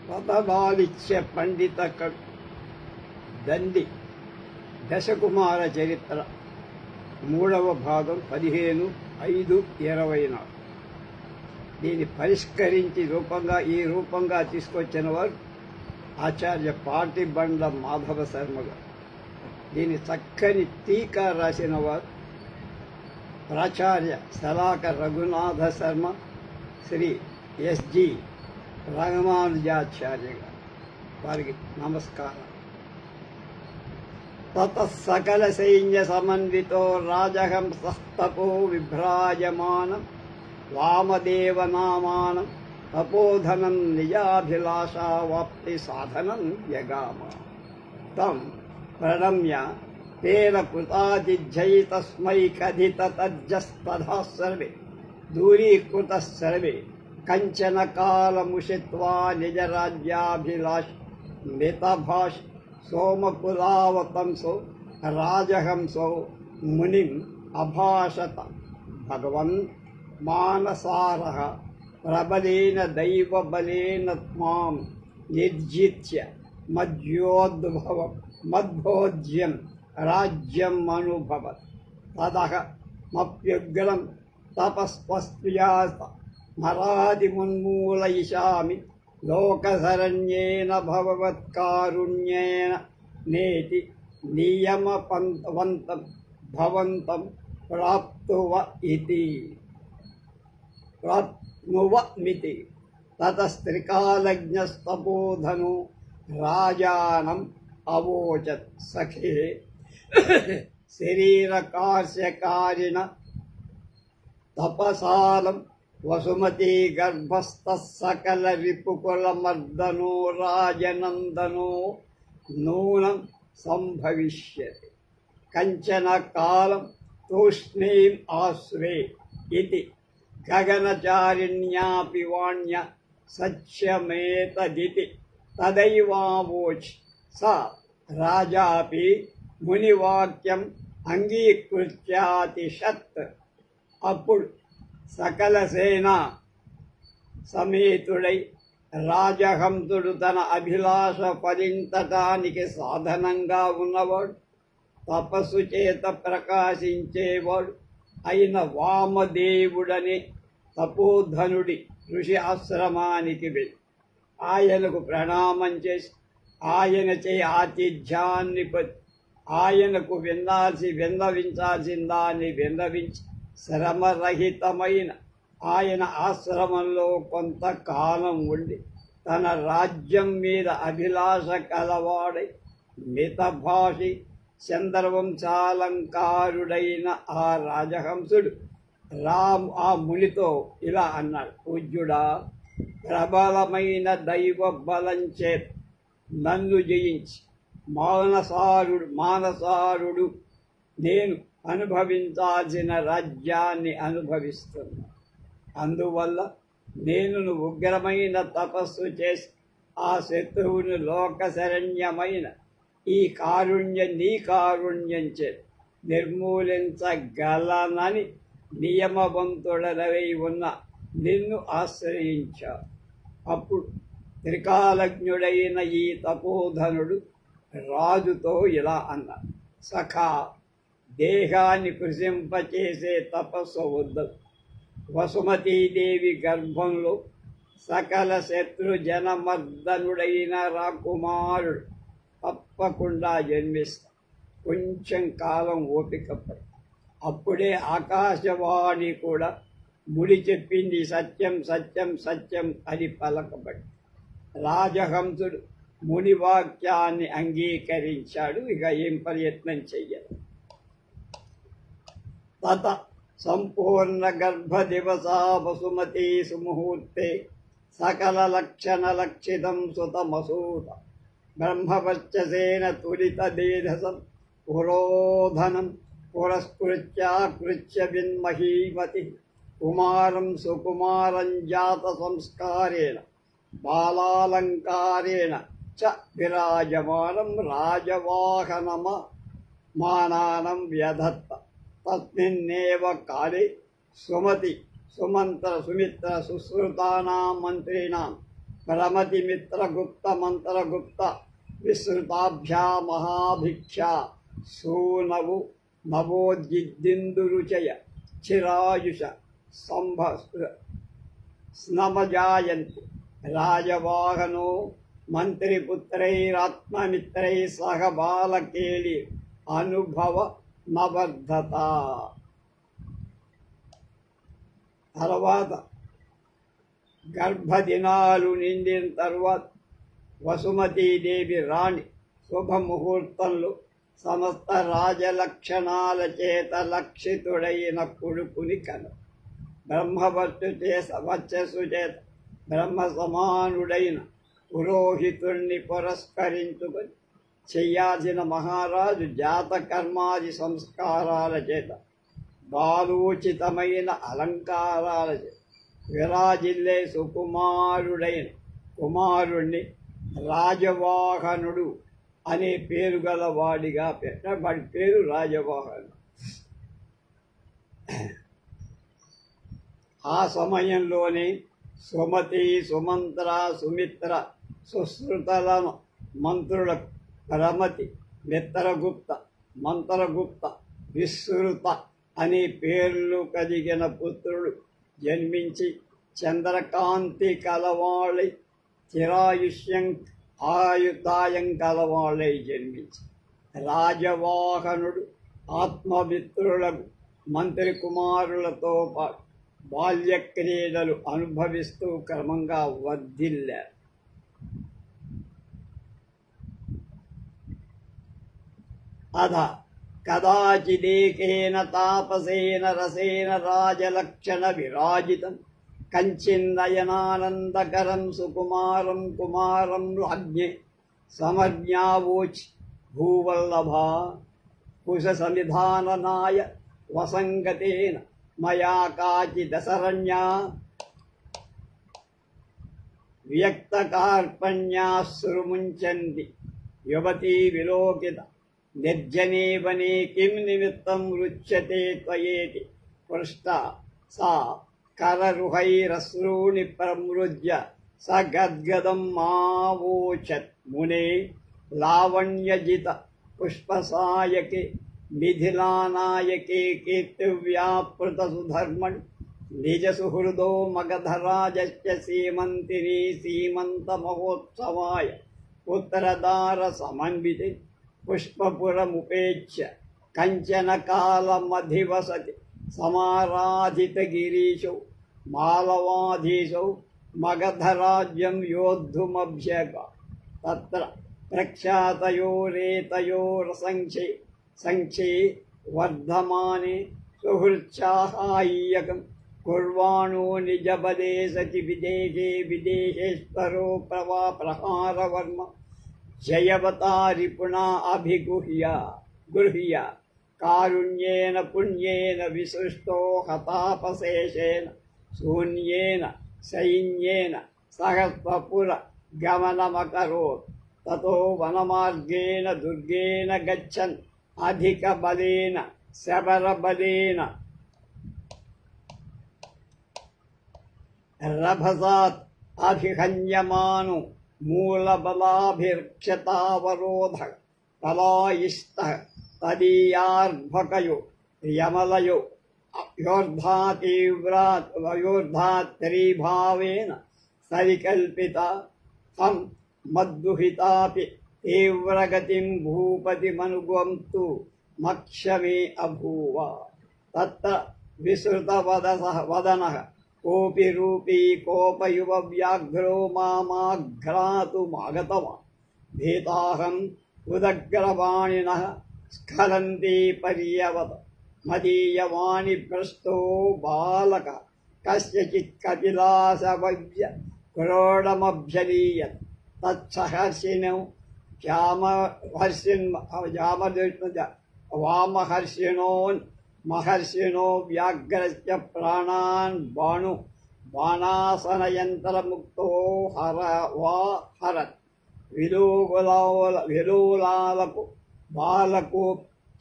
పదబాలిత్య పండిత దండి దశకుమార చరిత్ర 3వ భాగం 15/5/24. దీన్ని పరిష్కరించి ఈ రూపంగా తీసుకొచ్చిన వారు ఆచార్య పాటిబండ్ల మాధవ శర్మ గారు. దీని చక్కని టీకా రాసిన వారు ప్రాచార్య సలాక రఘునాథ శర్మ, శ్రీ ఎస్జి రామానుజాచార్య గారు. వారికి నమస్కారం. తతః సకల సైన్య సమన్వితో రాజహంసస్తపో విభ్రాజమానం వామదేవనామానం తపోధనం నిజాభిలాషావాప్తి సాధనం యగామ. తం ప్రణమ్య తేన కృతాజిజ్జై తస్మై కథిత తజ్జస్తథా సర్వే దూరీకృతః సర్వే కంచన కాలముషిత్వా నిజరాజ్యాభిలాష్ మితభాష్ సోమకులావతంసో రాజహంసో మునిం అభాషత. భగవన్ మానసారః ప్రబలేన దైవబలేన త్వాం నిర్జిత్య మద్భోజ్యం రాజ్యం అనుభవత్. తదహ మప్యుగ్రం తపస్వస్త్యాస మరాదిమున్మూలయిషామి లోకశరణ్యేన భగవత్కారుణ్యేన నేతి నియమవంతం భవంతం ప్రాప్నువమితి. తతస్త్రికాలజ్ఞస్తపోధను రాజానం అవోచత్. సఖే శరీరకార్యకారిణ తపసాలం వసుమతి గర్భస్థః సకల రిపుకులమర్దనో రాజనందనో నూనం సంభవిష్యతి. కంచన కాలం తూష్ణీం ఆశ్రే ఇతి గగనచారిణ్యాపి వాణ్య సత్యమేతదితి తదైవావోచ్. స రాజాపి మునివాక్యం అంగీకృత్యాతిషత్. అప్పుడు సకల సేన సమేతుడై రాజహంసుడు తన అభిలాష ఫలించటానికి సాధనంగా ఉన్నవాడు, తపస్సు చేత ప్రకాశించేవాడు అయిన వామదేవుడని తపోధనుడి ఋషి ఆశ్రమానికి వెళ్ళి ఆయనకు ప్రణామం చేసి ఆయనచే ఆతిథ్యాన్ని ఆయనకు విన్నవించాల్సిన దాన్ని విన్నవించి శ్రమరహితమైన ఆయన ఆశ్రమంలో కొంతకాలం ఉండి తన రాజ్యం మీద అభిలాష కలవాడై మితభాషి చంద్రవంశాలంకారుడైన ఆ రాజహంసుడు ఆ మునితో ఇలా అన్నాడు. పూజ్యుడా, ప్రబలమైన దైవ బలం చేత నన్ను జయించి మానసారుడు నేను అనుభవించాల్సిన రాజ్యాన్ని అనుభవిస్తున్నా. అందువల్ల నేను ఉగ్రమైన తపస్సు చేసి ఆ శత్రువును లోకశరణ్యమైన నీ కారుణ్యం చే నిర్మూలించగలనని నియమవంతుడవై ఉన్న నిన్ను ఆశ్రయించా. అప్పుడు త్రికాలజ్ఞుడైన ఈ తపోధనుడు రాజుతో ఇలా అన్నాడు. సఖా, దేహాన్ని కృషింపచేసే తపస్సు వద్దదు. వసుమతీదేవి గర్భంలో సకల శత్రు జనమర్దనుడైన రాకుమారుడు తప్పకుండా జన్మిస్తా. కొంచెం కాలం ఓపిక పడి. అప్పుడే ఆకాశవాణి కూడా ముడి చెప్పింది సత్యం సత్యం సత్యం అని పలకబడి. రాజహంసుడు ముని వాక్యాన్ని అంగీకరించాడు. ఇక ఏం ప్రయత్నం చెయ్యదు. తత సంపూర్ణ గర్భ దివసా వసుమతి సుముహూర్తే సకల లక్షణ లక్షితం సుతమసూత బ్రహ్మవర్చసేన తులిత దేధసం పురోధనం పురస్కృత్య విన్మహీమతి కుమారం సుకుమారం జాత సంస్కారేణ బాలాలంకారేణ చ విరాజమానం రాజవాహనమానానం వ్యధత్త. తస్మిన్నేవ కాలే సుమతి సుమంత్ర సుమిత్ర సుశ్రుతానాం మంత్రీణాం ప్రమతిమిత్రగుప్త మంత్రగుప్త విశ్రుతాభ్యా మహాభిక్షా సూనవు నవోద్జిద్దిందురుచయ చిరాయుష స్నమజాయంతి రాజవాహనో మంత్రిపుత్రైరాత్మమిత్రై సహ బాలకేళి అనుభవ నవర్ధత. తర్వాత గర్భదినాలు నిండిన తర్వాత వసుమతీదేవి రాణి శుభముహూర్తంలో సమస్త రాజలక్షణాల చేత లక్షితుడైన కొడుకుని కను. వర్చస్సు చేత బ్రహ్మ సమానుడైన పురోహితుణ్ణి పురస్కరించుకొని చెయ్యాల్సిన మహారాజు జాతకర్మాది సంస్కారాల చేత బాలోచితమైన అలంకారాల చేత విరాజిల్లే సుకుమారుడైన కుమారుణ్ణి రాజవాహనుడు అనే పేరు గల వాడిగా వాడి పేరు రాజవాహనుడు. ఆ సమయంలోనే సుమతి, సుమంత్ర, సుమిత్ర, సుశ్రుతలను మంత్రులకు ప్రమతి, మిత్రగుప్త, మంత్రగుప్త, విశ్రుత అనే పేర్లు కలిగిన పుత్రుడు జన్మించి చంద్రకాంతి కలవాళ్ళై చిరాయుష్యం ఆయుధాయం కలవాళ్ళై జన్మించి రాజవాహనుడు ఆత్మమిత్రులకు మంత్రి కుమారులతో పాటు బాల్య క్రీడలు అనుభవిస్తూ క్రమంగా వర్ధిల్లారు. అధ కదాచిదేకేన తాపసేన రసేన రాజలక్షణ విరాజితం కంచిన్నయనానందకరం సుకుమారం కుమారం లాజ్ఞే సమజ్ఞావోచి భూవల్లభా కుశ సమిధాననాయ వసంగతేన మయా కాచిదశరణ్యా వ్యక్తకార్పణ్యాశ్రుముంచంతి యువతీ విలోకిత నిర్జనే వనే కిం నిమిత్తం రుచ్యతే త్వయేతి పృష్ట సా కరరుహైరశ్రూణి ప్రమృజ్య స గద్గదం మావోచత్ మునే లావణ్యజిత పుష్పసాయకే మిథిలానాయకే కీర్తివ్యాపృత సుధర్మణి నిజ సుహృదో మగధరాజస్య సీమంతిని సీమంత మహోత్సవాయ పుత్రదార సమన్వితే పుష్పపురముపేక్ష్య కంచన కాలమధివసతి సమారాధిత గిరీశౌ మాలవాధీశౌ మగధరాజ్యం యోద్ధుమభ్యగ తత్ర ప్రఖ్యాతయోరేతయోరసంఖ్యే సంఖ్యే వర్ధమానే సుహృత్సాహాయ్యకం కుర్వాణో నిజబదే సతి విదేశే విదేశేశ్వరో ప్రహారవర్మ జయవతారిపుణా అభిగుహ్య కారుణ్యేన పుణ్యేన విసృష్టో హతాపశేషేన శూన్యేన సైన్యేన సహస్వపుర గమనమకరోత్ తతో వనమార్గేణ దుర్గేణ గచ్చన్ అధిక బలేన శబరబలేన రభసాత్ అభిహన్యమాను మూలబలాభిర్క్షతావరోధ పలాయిష్ట తదీయార్భకయో యమలయో యోర్ధాత్రీభావేన సరికల్పిత తం మద్దుహితాపి తీవ్రగతిం భూపతిమనుగంతు మక్షమే అభూవ. తత్ర విసృతవదనః కోపి రూపీ కోపయువ వ్యాఘ్రో మామాఘ్రాతుమాగతవాన్ భీతాహం ఉదగ్రవాణినః స్ఖలంతి పర్యవత మదీయవాణి భ్రష్టో బాలక కస్యచిత్ కపిలాసవవ్య క్రోడమభ్యలీయత్ తత్సహర్షిణో వామహర్షిణోన్ మహర్షిణో వ్యాఘ్రస్య ప్రాణాన్ బాణు బాణాసనయంత్రముక్తో హరత్ విలోలాలకు బాలకు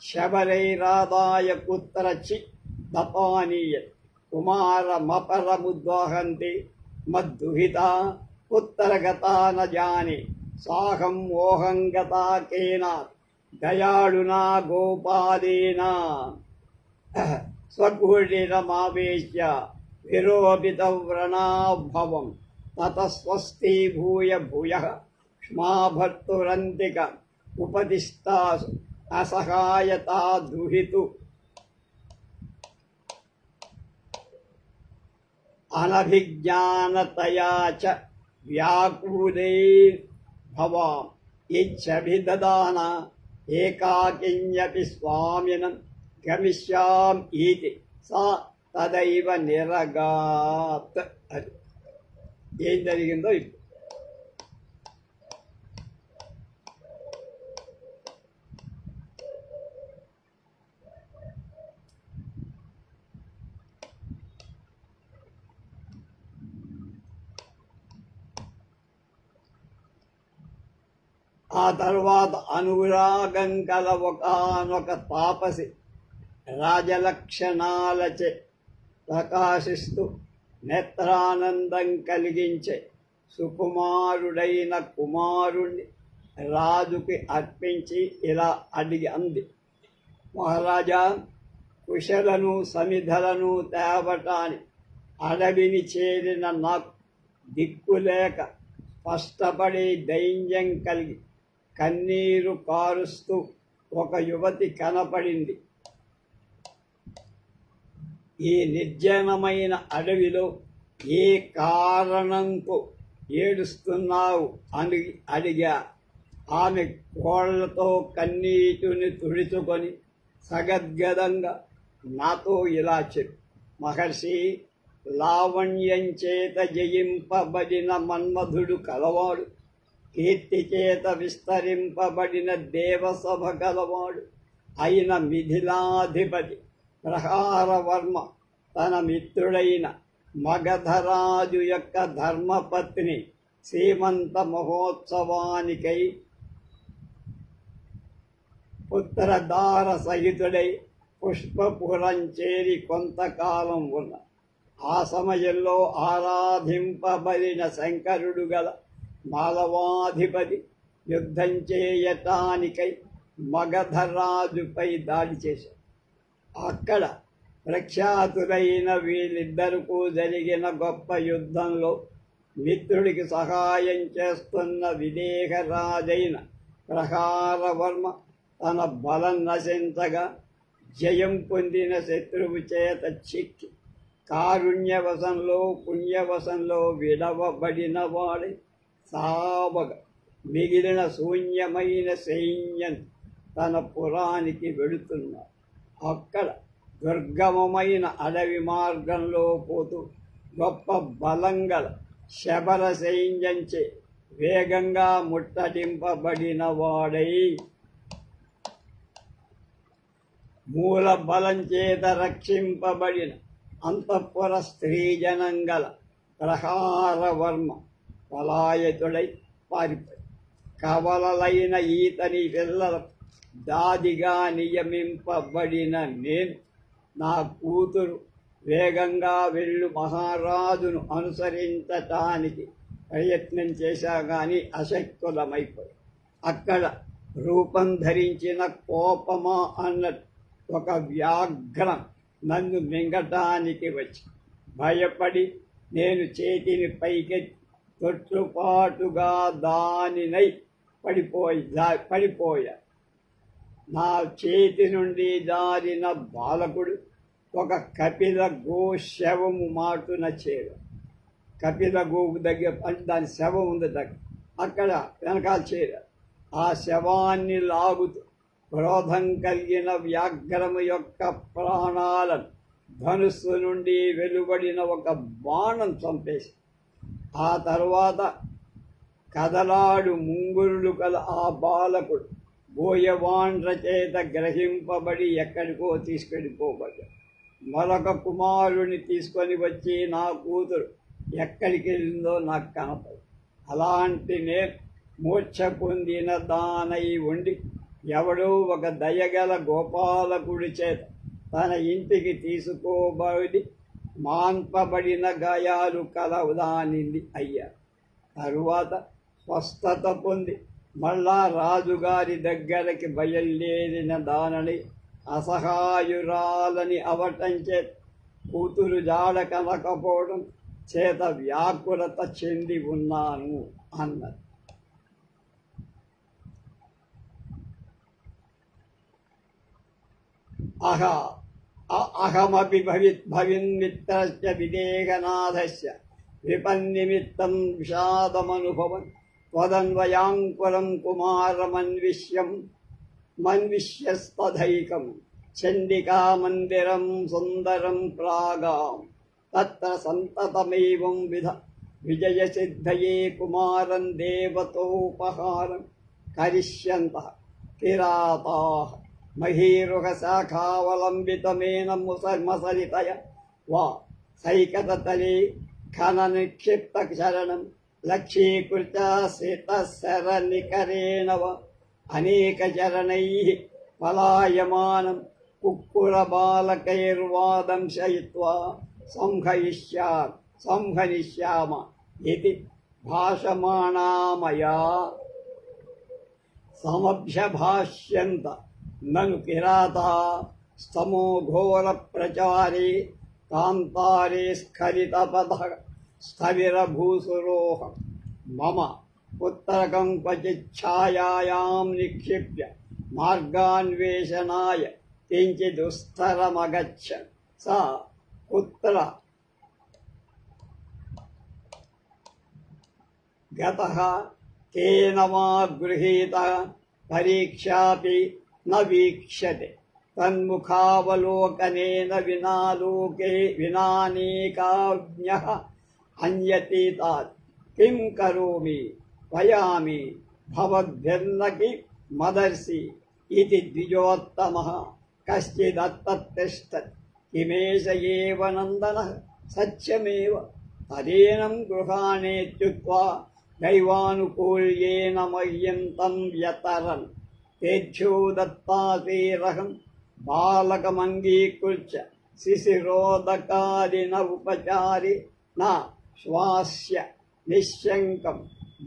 శబరైరాదాయ కుత్రచిత్ దపానీయత్ కుమారమపరముద్వాహంతి మద్దుహిత పుత్తరగతా న జానే సాహం మోహం గతా కేనాత్ దయాళునా గోపాదేనా స్వకూటిరమావేశ్య విరోపితవ్రణాభవం తతస్వస్తి భూయ క్ష్మా భర్తురంతిక ఉపదిష్టాసు అసహాయతా దుహితు అనభిజ్ఞానతయా చ వ్యాకూలే భవాం ఇచ్చభిదదాన ఏకాకిన్యపి స్వామినం గమిష్యాం ఈతి సా తదైవ నిరగాత్. అది ఏం జరిగిందో ఇప్పుడు ఆ తర్వాత అనురాగం కల ఒకానొక తాపసి రాజలక్షణాలచే ప్రకాశిస్తూ నేత్రానందం కలిగించే సుకుమారుడైన కుమారుణ్ణి రాజుకి అర్పించి ఇలా అడిగి అంది, మహారాజా, కుశలను సమిధలను తేవటాని అడవిని చేరిన నాకు దిక్కులేక స్పష్టపడి దైన్యం కలిగి కన్నీరు కారుస్తూ ఒక యువతి కనపడింది. ఈ నిర్జనమైన అడవిలో ఏ కారణంతో ఏడుస్తున్నావు అని అడిగా. ఆమె కోళ్లతో కన్నీటిని తుడుచుకొని సగద్గదంగా నాతో ఇలా చెప్పు, మహర్షి, లావణ్యం చేత జయింపబడిన మన్మధుడు కలవాడు, కీర్తి చేత విస్తరింపబడిన దేవసభ గలవాడు అయిన మిథిలాధిపతి ప్రహారవర్మ తన మిత్రుడైన మగధరాజు యొక్క ధర్మపత్ని సీమంత మహోత్సవానికై పుత్రధార సహితుడై పుష్పపురం చేరి కొంతకాలం ఉన్న ఆ సమయంలో ఆరాధింపబడిన శంకరుడు గల మాలవాధిపతి యుద్ధం చేయటానికై మగధరాజుపై దాడి చేశాడు. అక్కడ ప్రఖ్యాతులైన వీళ్ళిద్దరికూ జరిగిన గొప్ప యుద్ధంలో మిత్రుడికి సహాయం చేస్తున్న విదేహరాజైన ప్రహారవర్మ తన బలం నశించగా జయం పొందిన శత్రువు చేత చిక్కి కారుణ్యవశంలో పుణ్యవశంలో విడవబడిన వాడి సావగా మిగిలిన శూన్యమైన సైన్యం తన పురానికి వెళుతున్నాడు. అక్కడ దుర్గమమైన అడవి మార్గంలో పోతూ గొప్ప బలంగల శబర సైన్యంచే వేగంగా ముట్టడింపబడిన వాడై మూల బలం చేత రక్షింపబడిన అంతఃపుర స్త్రీజనంగల ప్రహారవర్మ పలాయతుడై పారిపోయి కవలలైన ఈతని పిల్లల దాదిగా నియమింపబడిన నేను నా కూతురు వేగంగా వెళ్ళు మహారాజును అనుసరించటానికి ప్రయత్నం చేశా కానీ అశక్తులమైపోయి అక్కడ రూపం ధరించిన కోపమా అన్నట్టు ఒక వ్యాఘ్రం నన్ను మింగటానికి వచ్చి భయపడి నేను చేతిని పైకెత్తి తొట్టుపాటుగా దానినై పడిపోయా. నా చేతి నుండి జారిన బాలకుడు ఒక కపిల గో శవము మాటున చేరు. కపిల గోవు దగ్గర దాని శవం ఉంది దగ్గర, అక్కడ వెనకాల చేరారు. ఆ శవాన్ని లాగుతూ క్రోధం కలిగిన వ్యాఘ్రము యొక్క ప్రాణాలను ధనుస్సు నుండి వెలువడిన ఒక బాణం చంపేసి ఆ తర్వాత కదలాడు ముంగురులు కల ఆ బాలకుడు బోయవాండ్ర చేత గ్రహింపబడి ఎక్కడికో తీసుకెళ్ళిపోబడ్డాడు. మరొక కుమారుని తీసుకొని వచ్చి నా కూతురు ఎక్కడికి వెళ్ళిందో నాకు కనపడదు. అలాంటి నేను మూర్ఛ పొందిన దానై ఉండి ఎవడో ఒక దయగల గోపాలకుడి చేత తన ఇంటికి తీసుకోబడి మాన్పబడిన గాయాలు కలవదానింది అయ్యా. తరువాత స్వస్థత పొంది మళ్ళా రాజుగారి దగ్గరికి బయలుదేరిన దానని అసహాయురాలని అవటంచే కూతురు జాడ కనకపోవడం చేత వ్యాకులత చెంది ఉన్నాను అన్నది. అహమపి భవిన్మిత్రస్య విదేహనాథస్య విపన్నిమిత్తం విషాదమనుభవన్ త్వదన్వయాంకురం కుమారమన్విష్యస్తధైకం చండికా మందిరం సుందరం ప్రాగాం తత్ర సంతతమైవం విజయసిద్ధయే కుమారం దేవతోపహారం కరిష్యంతః కిరాతాః మహీరుహశాఖావలంబితమేన మసలితయ వా సైకతతలే ఖననిక్షిప్తశరణం లక్ష్యీకృత్య శితశరనికరేణ వా అనేకచరణైః పలాయమానం కుక్కురబాలకైర్వాదంశయిత్వా సంహనిష్యామ ఇతి భాషమాణామయా సమభ్యభాష్యంత నను కిరాతా స్తమో ఘోర ప్రచారే కాంతారే స్ఖలితపథ స్థవిరభూసురోహం మమ పుత్రకం క్వచిచ్ఛాయాయాం నిక్షిప్య మార్గాన్వేషణాయ కించిదుస్తరమగచ్చన్ సా పుత్ర గతః కేన వా గృహీతః పరీక్షాపి న వీక్ష్యతే తన్ముఖావలోకనేన వినానేకాజ్ఞః అన్యతీతాత్ కిం కరోమి వయామి భవద్భిర్నకి మదర్సి ఇతి ద్విజోత్తమః కశ్చిదత్తతిష్టత్ కిమేష ఏవ నందనః సత్యమేవ తదేనం గృహాణేత్యుక్త్వా దైవానుకూల్యేన మహ్యం తం వ్యతరన్ తేభ్యో దత్తాసేరహం బాలకమంగీకృత్య శిశిరోదకాదిన ఉపచారి నా శ్వాస్య నిశ్శంకం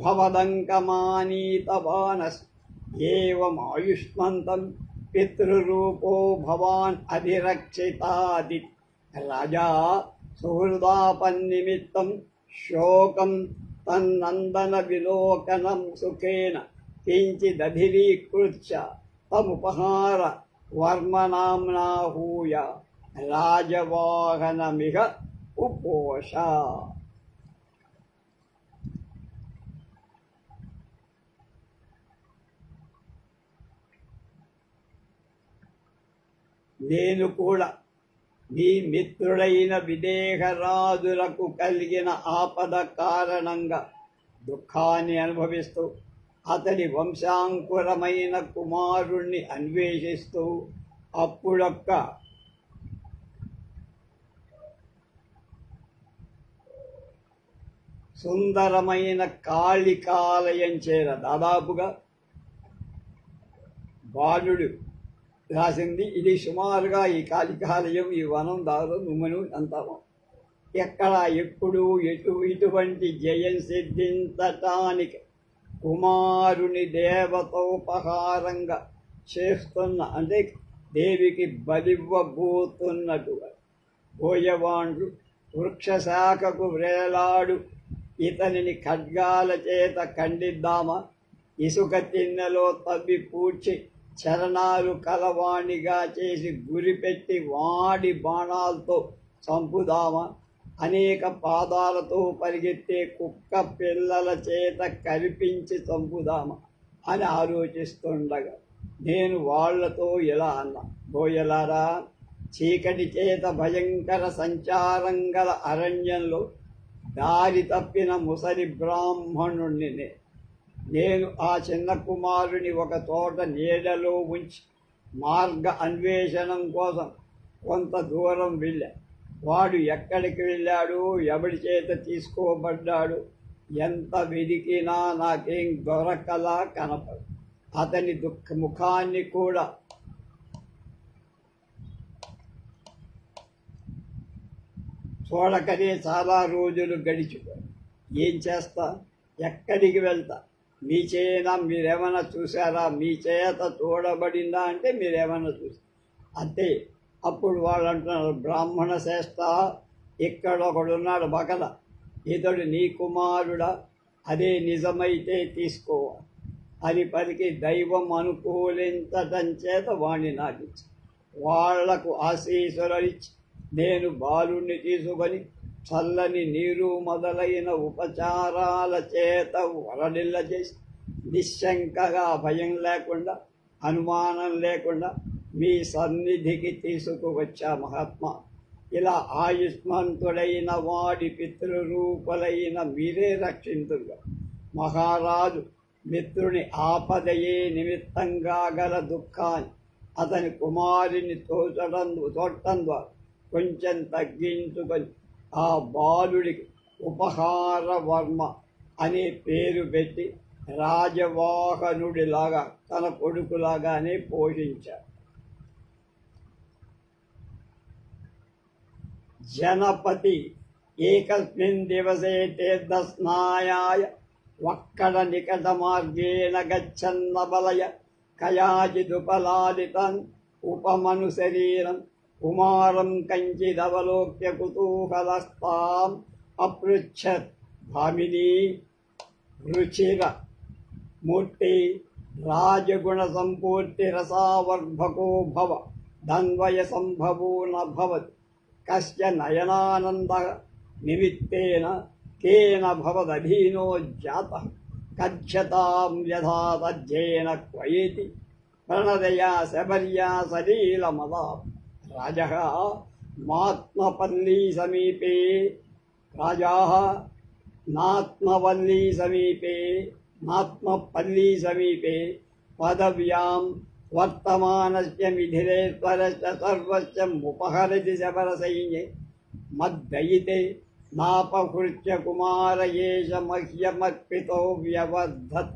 భవదంకమానీతవానస్ ఏవమాయుష్మంతం పితృరూపో భవాన్ అధిరక్షితాది రాజా సుహృదాపన్నిమిత్తం శోకం తన్నందన విలోకనం సుఖేన కించిదధిరీకృత్య తముపహార వర్మనామ్నాహూయ రాజవాహనమిహ ఉపోష. నేను కూడా నీ మిత్రుడైన విదేహరాజులకు కలిగిన ఆపద కారణంగా దుఃఖాన్ని అనుభవిస్తూ అతడి వంశాంకురమైన కుమారుణ్ణి అన్వేషిస్తూ అప్పుడొక్క సుందరమైన కాళికాలయం చేర దాదాపుగా బాలుడు రాసింది. ఇది సుమారుగా ఈ కాళికాలయం, ఈ వనం దారు నుమ్మను అంతాము. ఎక్కడ ఎప్పుడు ఇటువంటి జయం సిద్ధించటానికి కుమారుని దేవతోపహారంగా చేస్తున్న, అంటే దేవికి బలివ్వబోతున్నట్టు బోయవాండ్లు వృక్షశాఖకు వ్రేలాడు ఇతనిని ఖడ్గాల చేత ఖండిద్దామా, ఇసుక తిన్నెలో తవ్వి పూడ్చి చరణాలు కలవాణిగా చేసి గురిపెట్టి వాడి బాణాలతో చంపుదామా, అనేక పాదాలతో పరిగెత్తే కుక్క పిల్లల చేత కరిపించి చంపుదామా అని ఆలోచిస్తుండగా నేను వాళ్లతో ఇలా అన్నా, బోయలారా, చీకటి చేత భయంకర సంచారం గల అరణ్యంలో దారి తప్పిన ముసలి బ్రాహ్మణుణ్ణి నేను ఆ చిన్న కుమారుని ఒక తోట నీడలో ఉంచి మార్గ అన్వేషణం కోసం కొంత దూరం వెళ్ళా. వాడు ఎక్కడికి వెళ్ళాడు, ఎవడి చేత తీసుకోబడ్డాడు, ఎంత వెదికినా నాకేం దొరకలా కనపడు. అతని ముఖాన్ని కూడా చూడకనే చాలా రోజులు గడిచిపోయాయి. ఏం చేస్తా, ఎక్కడికి వెళ్తా? మీ చేత మీరేమైనా చూసారా? మీ చేత చూడబడిందా అంటే మీరేమైనా చూసారా? అంతే. అప్పుడు వాళ్ళు అంటున్నారు, బ్రాహ్మణ శ్రేష్ఠ, ఇక్కడ ఒకడున్నాడు బకల, ఇతడు నీ కుమారుడా? అదే నిజమైతే తీసుకో అని పలికి దైవం అనుకూలించటం చేత వాణ్ణి నాకిచ్చి వాళ్లకు ఆశీస్సులనిచ్చి నేను బాలుణ్ణి తీసుకొని చల్లని నీరు మొదలైన ఉపచారాల చేత వరడిల్ల చేసి నిశ్శంకగా భయం లేకుండా అనుమానం లేకుండా మీ సన్నిధికి తీసుకువచ్చా మహాత్మా. ఇలా ఆయుష్మంతుడైన వాడి పితృరూపులైన మీరే రక్షింతురుగా. మహారాజు మిత్రుని ఆపదయే నిమిత్తంగా గల దుఃఖాన్ని అతని కుమారుని చూడటం ద్వారా కొంచెం తగ్గించుకొని ఆ బాలుడికి ఉపహార వర్మ అనే పేరు పెట్టి రాజవాహనుడిలాగా తన కొడుకులాగానే పోషించారు. జనపతి ఏకస్మిన్ దివసే తీర్థస్నాయాయ వక్కడ నికట మార్గేణ గచ్చన్న బలయ కయాచిదుపలాలితం ఉపమను శరీరం కుమారం కంచిదవలోక్య కుతూహలస్తాం అపృచ్ఛత్ భామిని రుచిర మూర్తి రాజగుణ సంపూర్తి రసావర్భకో భవ ధన్వయ సంభవో న భవతి కస్య నయనానంద నిమిత్తేన కేన భవదధీనో జాతః కథ్యతాం యథా తజ్జేన క్వయేతి ప్రణదయా శబర్యా సలీలమదా రాజః మాత్మపల్లి సమీపే రాజాః నాత్మపల్లి సమీపే పదవ్యాం వర్తమానస్య మిథిలేశ్వరస్య సర్వస్య ఉపహరతి శబరసైన్యే మద్దయితే నాపహృత్య కుమార ఏష మహ్యమర్పితో వ్యవర్ధత్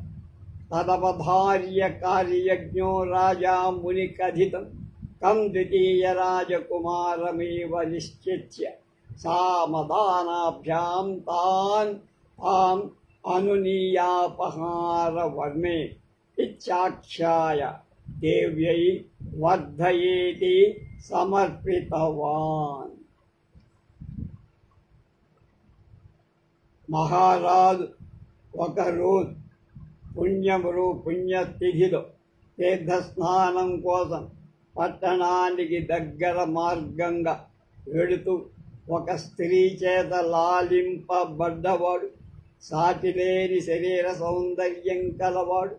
తదవధార్య కార్యజ్ఞో రాజా మునికథితం కం ద్వితీయ రాజకుమారమేవ నిశ్చిత్య సామదానాభ్యాం తాం అనునీయాపహార వర్మే ఇచ్చాఖ్యాయ దేవ్యై వర్ధయేతి సమర్పితవాన్. మహారాజు ఒకరోజు పుణ్యతిథిలో తీర్థస్నానం కోసం పట్టణానికి దగ్గర మార్గంగా వెడుతూ ఒక స్త్రీ చేత లాలింపబడ్డవాడు, సాటిలేని శరీర సౌందర్యం కలవాడు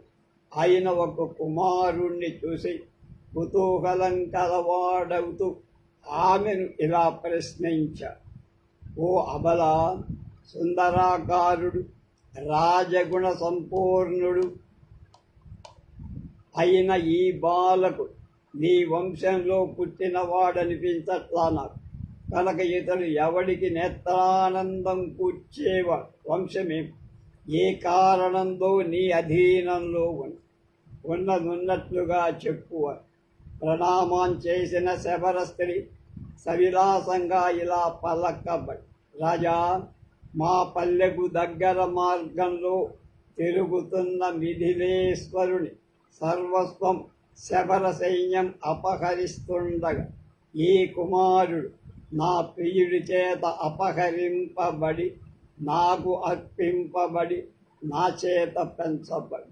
అయిన ఒక కుమారుణ్ణి చూసి కుతూహలం కలవాడవుతూ ఆమెను ఇలా ప్రశ్నించాడు, ఓ అబల, సుందరాకారుడు రాజగుణ సంపూర్ణుడు అయిన ఈ బాలకుడు నీ వంశంలో పుట్టినవాడనిపించట్లా నాకు. కనుక ఇతడు ఎవడికి నేత్రానందం కూర్చేవాడు వంశమే ఏ కారణంతో నీ అధీనంలో ఉన్నట్లుగా చెప్పువాడు. ప్రణామం చేసిన శబర స్త్రీ సవిలాసంగా ఇలా పలకబడి, రాజా, మా పల్లెకు దగ్గర మార్గంలో తిరుగుతున్న మిథిలేశ్వరుని సర్వస్వం శబర సైన్యం అపహరిస్తుండగా ఈ కుమారుడు నా ప్రియుడి చేత అపహరింపబడి నాకు అర్పింపబడి నా చేత పెంచబడి.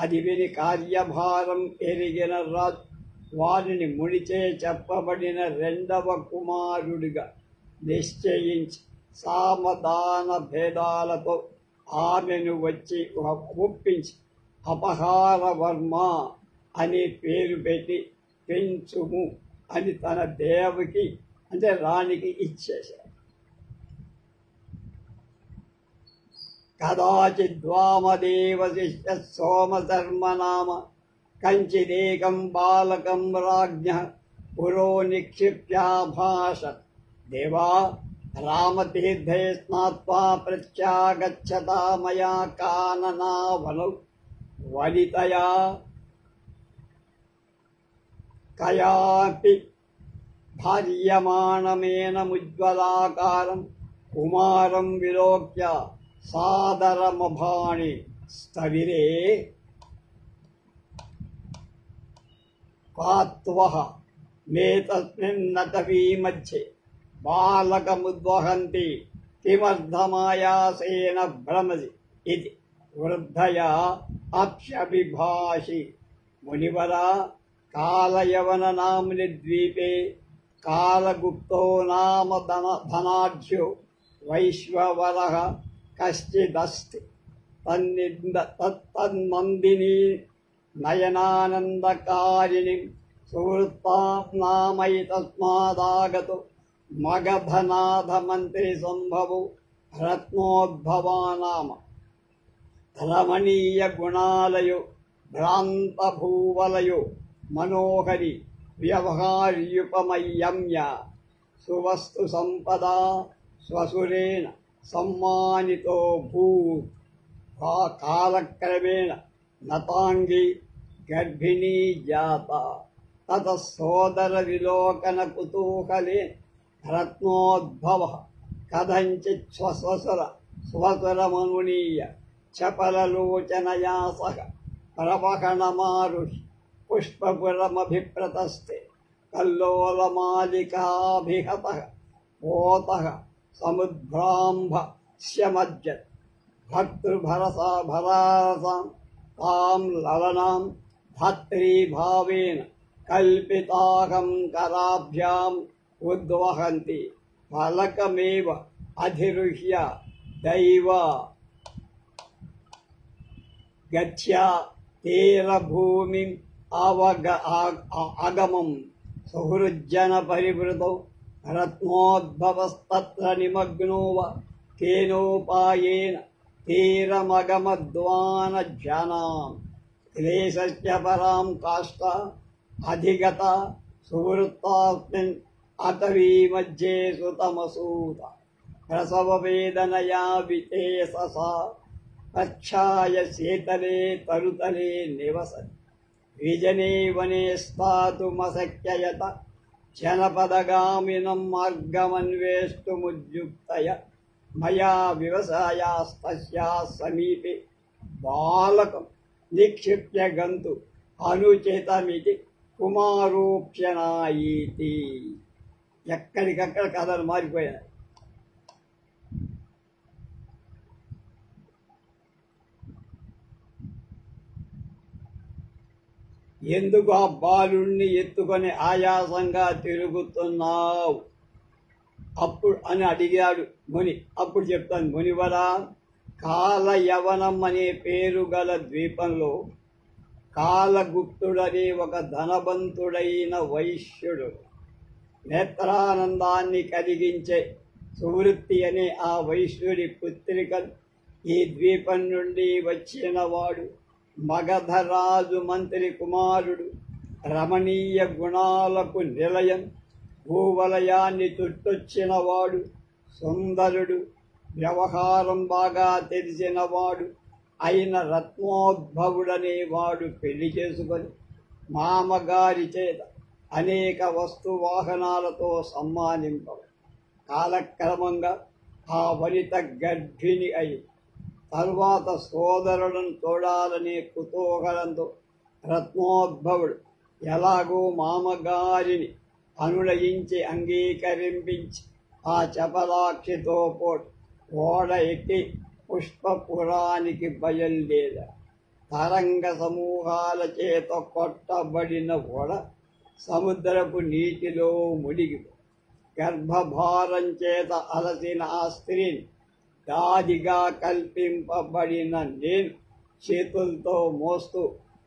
అది విని కార్యభారం ఎరిగిన రాజు వారిని మునిచే చెప్పబడిన రెండవ కుమారుడిగా నిశ్చయించి సామదాన భేదాలతో ఆమెను వచ్చి ఒప్పించి అపహార వర్మ అనే పేరు పెట్టి పెంచుము అని తన దేవకి అంటే రాణికి ఇచ్చేశారు. కదాచిద్వామదేవ శిష్య సోమధర్మనామ కంచిదేకం బాలకం రాజ్ఞ పురో నిక్షిప్యాభాషత్, దేవా, రామతీర్థే స్నాత్వా ప్రత్యాగచ్చతా మయా కాననావనౌ వనితయా కయాపి భార్యమాణమేనముజ్వలాకారం కుమారం విలోక్య సాదరమభాణి స్థవిరే కాత్వః మేతస్మిన్నటవీ మధ్యే బాలకముద్వహంతి కిమర్థమాయాసేన భ్రమసి ఇది వృద్ధయా అప్యభిభాషి. మునివరా, కాలయవన నామ్ని ద్వీపే కాలగుప్తో నామ ధనాఢ్యో వైశ్వవరః కశ్చిదస్తి తన్మందిని నయనానందకారిణిం సువృత్తాం నామైతస్మాదాగతో మగధనాథమంత్రి సంభవో రత్నోద్భవానామ రమణీయ గుణాలయో భ్రాంతభూవలయో మనోహరి వ్యవహార్యుపమయ్యమ్య సువస్తు సంపదా స్వసురేణ సమ్మానితో భూత్. కాలక్రమేణ నతాంగి గర్భిణీ జాత. తత సోదర విలోకన కుతూహలే రత్నోద్భవ కథంచిత్ స్వసురమనునీయ చపలలోచనయా సహ ప్రవహణమారుహి పుష్పపురమభిప్రతస్థే కల్లోలమాలికాభిహతః పోతః సముద్భ్రాంభస్యమజ్జత్ భర్తృభరసాం తాం లలనాం ధాత్రీభావేన కల్పితాహం కరాభ్యాం ఉద్వహంతి ఫలకమేవ అధిరుహ్య దైవ గత్యా తీరభూమిం అగమం సుహృజ్జన పరివృతౌ రత్నోద్భవస్తత్ర నిమగ్నో కేనోపాయేన తీరమగమద్వానజనాం క్లేశస్య పరాం కాష్ట అధిగత సువృత్తాస్మిన్ అటవీ మధ్యే సుతమసూత ప్రసవవేదనయా విచేససా ప్రచ్ఛాయ శీతలే తరుతలే నివసతి విజనే వనే స్థాతుమశక్యయత జనపదగామినం మార్గమన్వేष्टुमुद्युक्तయ మయా వ్యవసాయాస్తస్యాః సమీపే బాలకం నిక్షిప్య గంతు అనుచితమితి కుమారోప్యనాయీతి. ఎక్కడికక్కడ కథలు మారిపోయాయి. ఎందుకు ఆ బాలుణ్ణి ఎత్తుకొని ఆయాసంగా తిరుగుతున్నావు అప్పుడు అని అడిగాడు ముని. అప్పుడు చెప్తాను, మునివరా, కాలయవనం అనే పేరు గల ద్వీపంలో కాలగుప్తుడనే ఒక ధనవంతుడైన వైశ్యుడు నేత్రానందాన్ని కలిగించే సువృత్తి అనే ఆ వైశ్యుడి పుత్రికలు ఈ ద్వీపం నుండి వచ్చినవాడు మగధరాజు మంత్రి కుమారుడు, రమణీయ గుణాలకు నిలయం, భూవలయాన్ని చుట్టొచ్చినవాడు, సుందరుడు, వ్యవహారం బాగా తెలిసినవాడు అయిన రత్నోద్భవుడనేవాడు పెళ్లి చేసుకొని మామగారి చేత అనేక వస్తువాహనాలతో సమ్మానింపవు. కాలక్రమంగా ఆ వనిత గర్భిణి అయి తరువాత సోదరులను చూడాలనే కుతూహలంతో రత్నోద్భవుడు ఎలాగో మామగారిని అనునయించి అంగీకరింపించి ఆ చపలాక్షితో పోటు ఓడ ఎక్కి పుష్పపురానికి బయలుదేరా. తరంగ సమూహాల చేత కొట్టబడిన ఓడ సముద్రపు నీటిలో మునిగి గర్భభారం చేత అలసిన ఆ స్త్రీని దాదిగా కల్పింపబడిన నేను చేతులతో మోస్తూ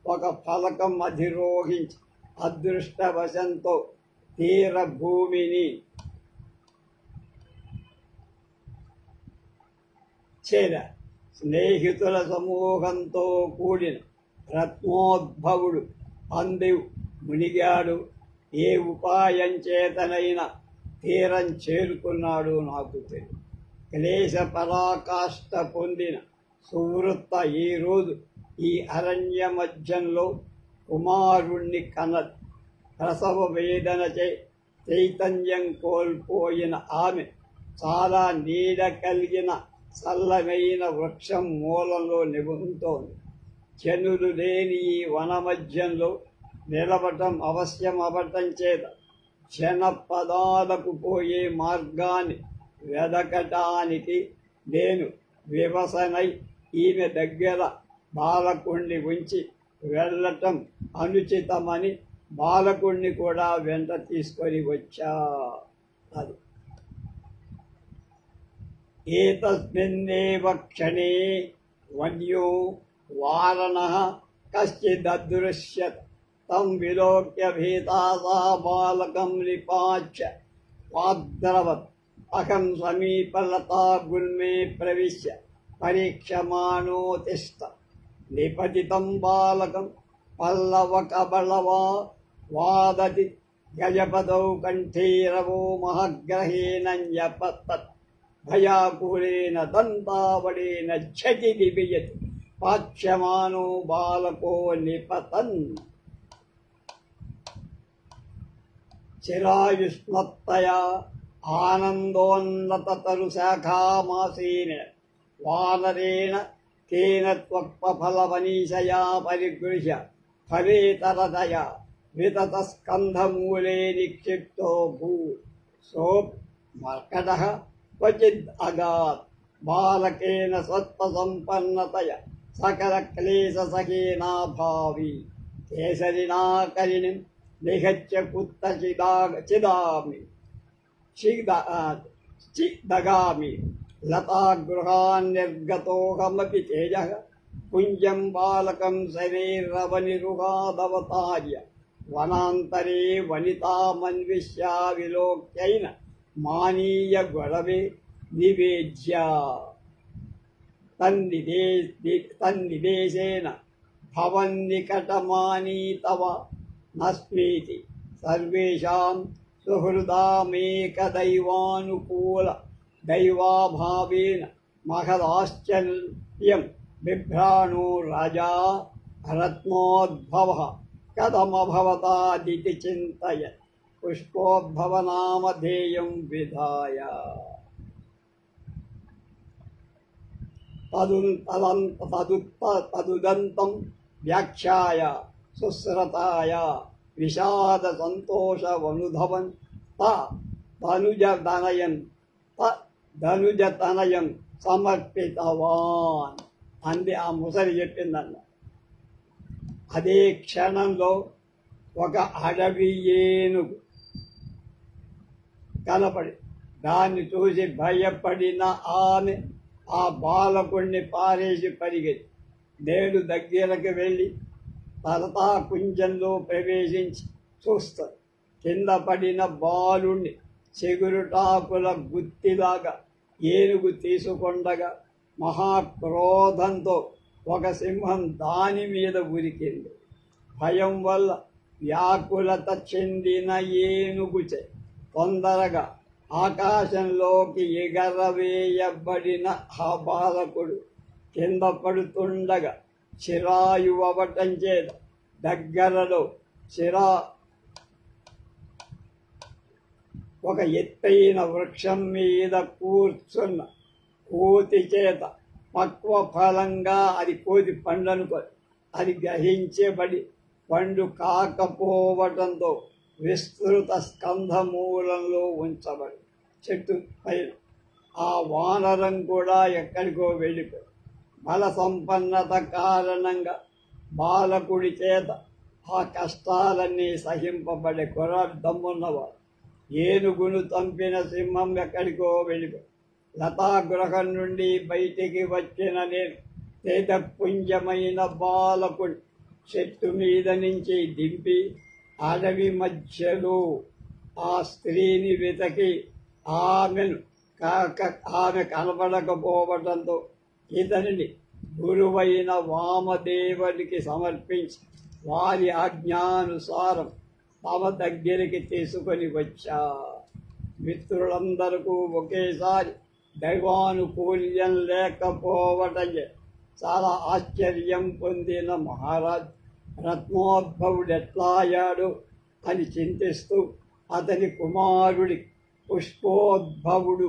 ఒక ఫలకం అధిరోహించి అదృష్టవశంతో తీరభూమిని చేర. స్నేహితుల సమూహంతో కూడిన రత్నోద్భవుడు అందివు మునిగాడు. ఏ ఉపాయం చేతనైనా తీరం చేరుకున్నాడు నాకు తెలియదు. క్లేశ పరాకాష్ట పొందిన సువృత్త ఈరోజు ఈ అరణ్య మధ్యంలో కుమారుణ్ణి కన్నది. ప్రసవ వేదనచే చైతన్యం కోల్పోయిన ఆమె చాలా నీడ కలిగిన చల్లనైన వృక్షం మూలంలో నిబుంతోంది. జనులు లేని ఈ వన మధ్యంలో నిలబటం అవశ్యం అవటం చేత జనపదాలకు పోయే మార్గాన్ని వెదకటానికి నేను వివసనై ఈమె దగ్గర బాలకుణ్ణి ఉంచి వెళ్ళటం అనుచితమని బాలకుణ్ణి కూడా వెంట తీసుకొని వచ్చా. అది ఏతస్మిన్నేవ క్షణే వన్యో వారణః కశ్చిదదృశ్యత తం విలోక్య భీతాసా బాలకం నిపాచ్య వాద్రవత్ అహం సమీపలతా గుల్మే ప్రవిశ్య పరీక్షమాణో తిష్ట నిపతితం బాలకం పల్లవకబళవా వాదతి గజపదౌ కంఠీరవో మహగ్రహేణ న్యపతత్ భయాకులేన దంతావళేన ఝటి బిబియతి పాచ్యమానో బాలకో నిపతన్. చిరాయుష్మత్తయా ఆనందోన్నతతరుశాఖామాసీన వానరేణ కేన త్వక్పఫలవనీశయా పరిగృహ్య ఫలేతరతయా వితతస్కంధమూలే నిక్షిప్తో భూ సోమర్కటః క్వచిద్ అగాత్ బాలకేన సత్వసంపన్నతయ సకల క్లేశసఖేనా భావి కేసరినా కరిణిం నిహత్య కుత్త చిదగామి లతాగృహాన్నిర్గతోహమపి తేజః కుంజం బాలకం శరీరవనిరుహాదవతార్య వనాంతరే వనితామన్విష్యా విలోక్యైన మానీయ గొడవే నివేద్య తన్నిదేశేన భవన్నికటమానీతవ నస్మీతి సర్వేషాం సుహృదామేకదైవానుకూల దైవాభావేన మహదాశ్చర్యం బిభ్రాణో రాజా రత్నోద్భవః కథమభవతాదితి చింతయ పుష్పోద్భవనామధేయం విధాయ. తదుదంతం వ్యాఖ్యాయ సుశ్రతాయ విషాద సంతోష వనుధవన్ ధనుజ తనయం సమర్పితవాన్ అంది ఆ ముసలి చెప్పిందన్న. అదే క్షణంలో ఒక అడవి ఏనుగు కనపడి దాన్ని చూసి భయపడిన ఆమె ఆ బాలకుణ్ణి పారేసి పరిగెత్తి నేను దగ్గరకు వెళ్ళి తలతా కుంజంలో ప్రవేశించి చూస్తాను. కింద పడిన బాలుణ్ణి చెగురుటాకుల గుత్తిలాగా ఏనుగు తీసుకొండగా మహాక్రోధంతో ఒక సింహం దాని మీద ఉరికింది. భయం వల్ల వ్యాకులత చెందిన ఏనుగుచే తొందరగా ఆకాశంలోకి ఎగరవేయబడిన ఆ బాలకుడు కింద పడుతుండగా చిరాయువటం చేత దగ్గరలో ఒక ఎత్తైన వృక్షం మీద కూర్చున్న కోతి చేత పక్వ ఫలంగా అది కోతి పండనుకో అది గ్రహించబడి పండు కాకపోవటంతో విస్తృత స్కంధమూలంలో ఉంచబడి చెట్టు పైన ఆ వానరం కూడా ఎక్కడికో వెళ్ళిపోయి బల సంపన్నత కారణంగా బాలకుడి చేత ఆ కష్టాలన్నీ సహింపబడే దమ్మున్నవాడు. ఏనుగును చంపిన సింహం ఎక్కడికో వెళ్ళిపోయి లతాగృహం నుండి బయటికి వచ్చిన నేను తేజపుంజమైన బాలకుడి చెట్టు మీద నుంచి దింపి అడవి మధ్యలో ఆ స్త్రీని వెతకి ఆమె కనపడకపోవడంతో ఇతనిని గురువైన వామదేవునికి సమర్పించి వారి ఆజ్ఞానుసారం తమ దగ్గరికి తీసుకొని వచ్చా. మిత్రులందరికీ ఒకేసారి దైవానుకూల్యం లేకపోవటం చాలా ఆశ్చర్యం పొందిన మహారాజ్ రత్నోద్భవుడెట్లాయాడు అని చింతిస్తూ అతని కుమారుడి పుష్పోద్భవుడు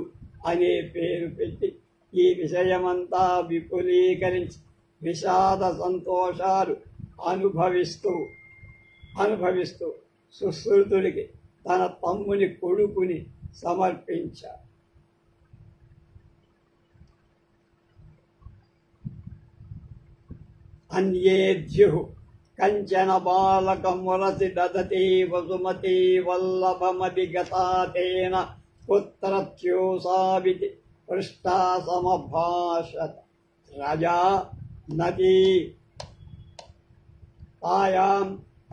అనే పేరు పెట్టి ఈ విషయమంతా విపులీకరించి విషాద సంతోషాలు అనుభవిస్తూ సుశ్రుతుడికి తన తమ్ముని కొడుకుని సమర్పించాడు. అన్యేద్యుః కంచన బాలకమురసి దదతి వసుమతి వల్లభమధిగతా తేన పుత్రత్యోసావితి పృష్టా సమభాషత. రాజా నదీ తాయాం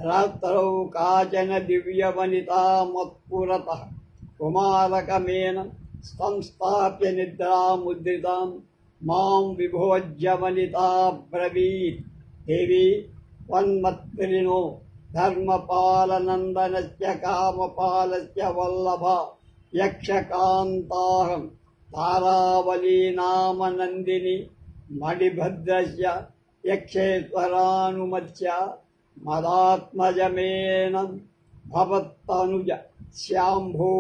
రాత్రౌ కాచన దివ్యవనితా మత్పురతః కుమారకమేనం సంస్థాప్య నిద్రాముద్రితాం మాం విభోజ్య వనితా బ్రవీత్. దేవి వన్మత్రినో ధర్మపాలనందనస్య కామపాలస్య వల్లభ యక్షకాంతాహం తారావళీ నామ నందిని మణిభద్రస్య యక్షేశ్వరానుమత్య మదాత్మజమేనం భవత్తనుజ శ్యాంభూ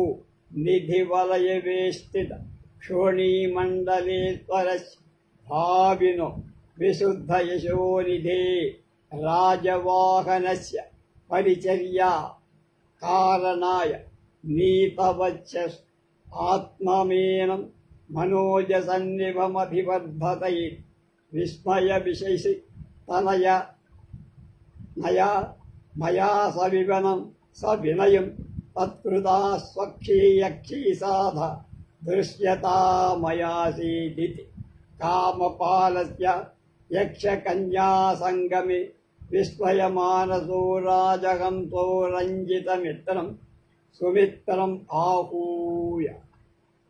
నిధివలయవేష్టిత క్షోణీమండలేశ్వరస్య భావినో విశుద్ధయశోనిధే రాజవాహనస్య పరిచర్యా కారణాయ నీతవచ్చ ఆత్మమేనం మనోజసన్నిభమభివర్ధతై విస్మయ విశేషి తనయ మయా సవినయం తత్కృతా స్వక్షీయక్షీ సాధ దృశ్యతా మయాసీదితి. కామపాలస్య యక్షకన్యా సంగమే విస్మయమానసో రాజహంసో రంజితమిత్రం సుమిత్రం ఆహూయ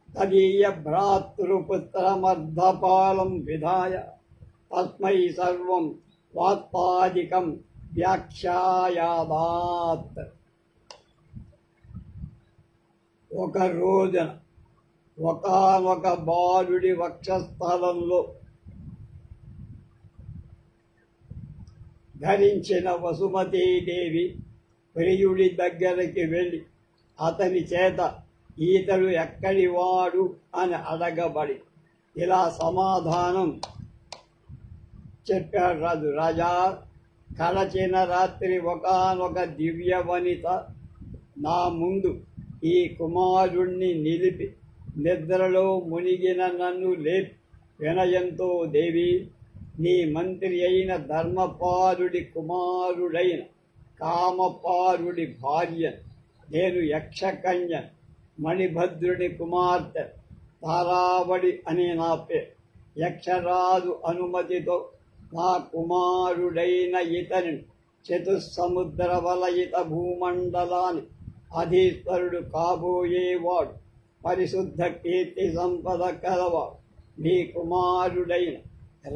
తదీయ భ్రాతృపుత్రమర్ధపాలం విధాయ తస్మై సర్వం వాత్పాదికం వ్యాఖ్యాయాదాత్. ఒక రోజున ఒకానొక బాలుడి వక్షస్థలంలో ధరించిన వసుమతీదేవి ప్రియుడి దగ్గరికి వెళ్ళి అతని చేత ఈతడు ఎక్కడివాడు అని అడగబడి ఇలా సమాధానం చెప్పాడు రాజు. రాజా, కడచిన రాత్రి ఒకానొక దివ్య వనిత నా ముందు ఈ కుమారుణ్ణి నిలిపి నిద్రలో మునిగిన నన్ను లేపి వినయంతో, దేవి, నీ మంత్రి అయిన ధర్మపాలుడి కుమారుడైన కామపాలుడి భార్య నేను యక్షకన్య మణిభద్రుడి కుమార్తె తారావళి అనే నా పేరు. యక్షరాజు అనుమతితో నా కుమారుడైన ఇతని చతుస్సముద్ర వలయిత భూమండలాన్ని అధీశ్వరుడు కాబోయేవాడు, పరిశుద్ధ కీర్తి సంపద కలవాడు. నీ కుమారుడైన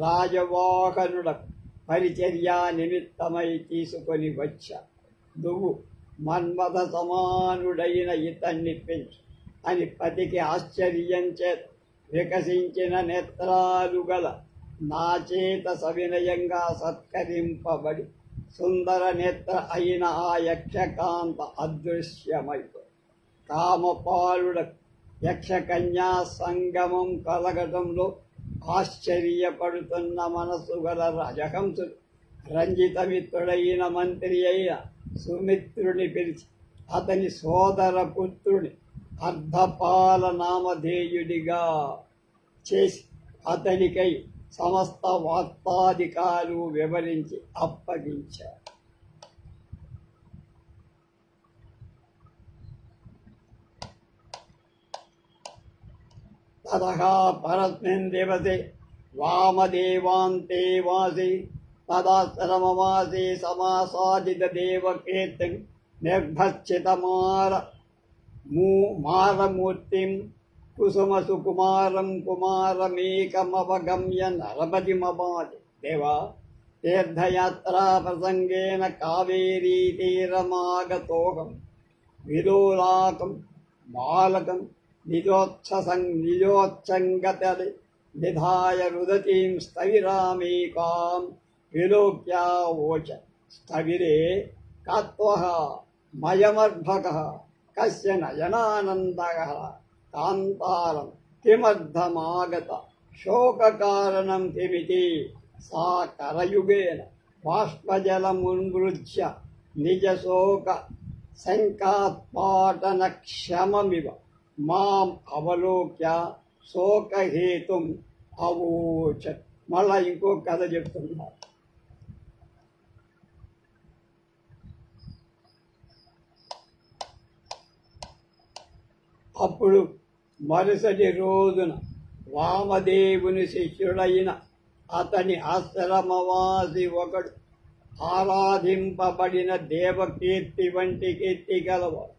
రాజవాహనులకు పరిచర్యా నిమిత్తమై తీసుకొని వచ్చా. నువ్వు మన్మథ సమానుడైన ఇతన్ని పెంచు అని పతికి ఆశ్చర్యం చేత వికసించిన నేత్రాలు గల నా చేత సవినయంగా సత్కరింపబడి సుందర నేత్ర అయిన ఆ యక్షకాంత అదృశ్యమైపోయి కామపాలుడకు యక్షకన్యా సంగమం కలగటంలో ఆశ్చర్యపడుతున్న మనసు గల రాజహంసుడు రంజితమిత్రుడైన మంత్రి అయిన సుమిత్రుని పిలిచి అతని సోదర పుత్రుని అర్ధపాల నామధేయుడిగా చేసి అతనికై సమస్త వార్తాధికారు వివరించి అప్పగించారు. తదహా పరస్మిన్ దివసే వామదేవాంతే వాసి తదాశ్రమవాసి సమాసాదిత దేవకీర్తిం నిర్భచ్చితమారమూర్తిం కుసుమసుకుమారం కుమారమేకమవగమ్య నరపతిమపాది. దేవా, తీర్థయాత్రా ప్రసంగేన కావేరీ తీరమాగతోహం విలోలాకం బాలకం నిజోత్సంగతడి నిధాయ రుదతీం స్థవిరామేకాం విలోక్యావోచ. స్థవిరే కత్వః మయమర్భకః కస్య నయనానందః కాంతారం కిమర్థమాగత శోకకారణం కిమితి సా కరయుగేన బాష్పజలమున్మృజ్య నిజశోక శంకాత్పాటన క్షమమివ మాం అవలోక్య శోకహేతుం అవోచత్. మళ్ళా ఇంకో కథ చెప్తున్నారు. అప్పుడు మరుసటి రోజున వామదేవుని శిష్యుడైన అతని ఆశ్రమవాసి ఒకడు, ఆరాధింపబడిన దేవకీర్తి వంటి కీర్తి గలవాడు,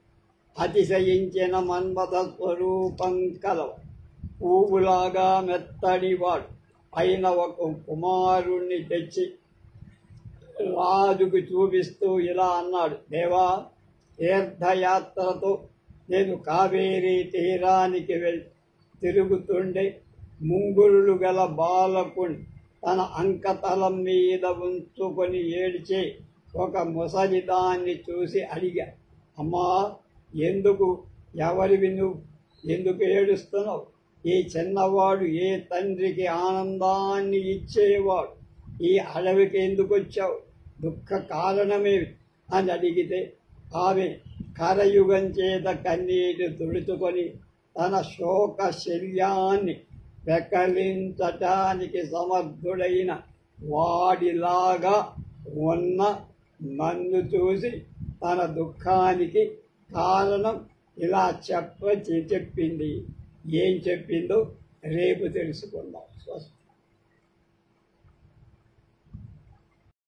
అతిశయించిన మన్మథ స్వరూపం కలవాడు, పువ్వులాగా మెత్తడివాడు అయిన ఒక కుమారుణ్ణి తెచ్చి రాజుకు చూపిస్తూ ఇలా అన్నాడు, దేవా, తీర్థయాత్రతో నేను కావేరీ తీరానికి తిరుగుతుండే ముంగురులు గల బాలకుని తన అంకతలం మీద ఉంచుకొని ఏడ్చే ఒక ముసలిదాన్ని చూసి అడిగా, అమ్మా, ఎవరివి నువ్వు, ఎందుకు ఏడుస్తున్నావు? ఈ చిన్నవాడు ఏ తండ్రికి ఆనందాన్ని ఇచ్చేవాడు, ఈ అడవికి ఎందుకు వచ్చావు? దుఃఖ కారణమేమి అని అడిగితే ఆమె కరయుగం చేత కన్నీటి తుడుచుకొని తన శోక శల్యాన్ని పెకలించటానికి సమర్థుడైన వాడిలాగా ఉన్న నన్ను చూసి తన దుఃఖానికి కారణం ఇలా చెప్పింది. ఏం చెప్పిందో రేపు తెలుసుకుందాం. స్వస్తి.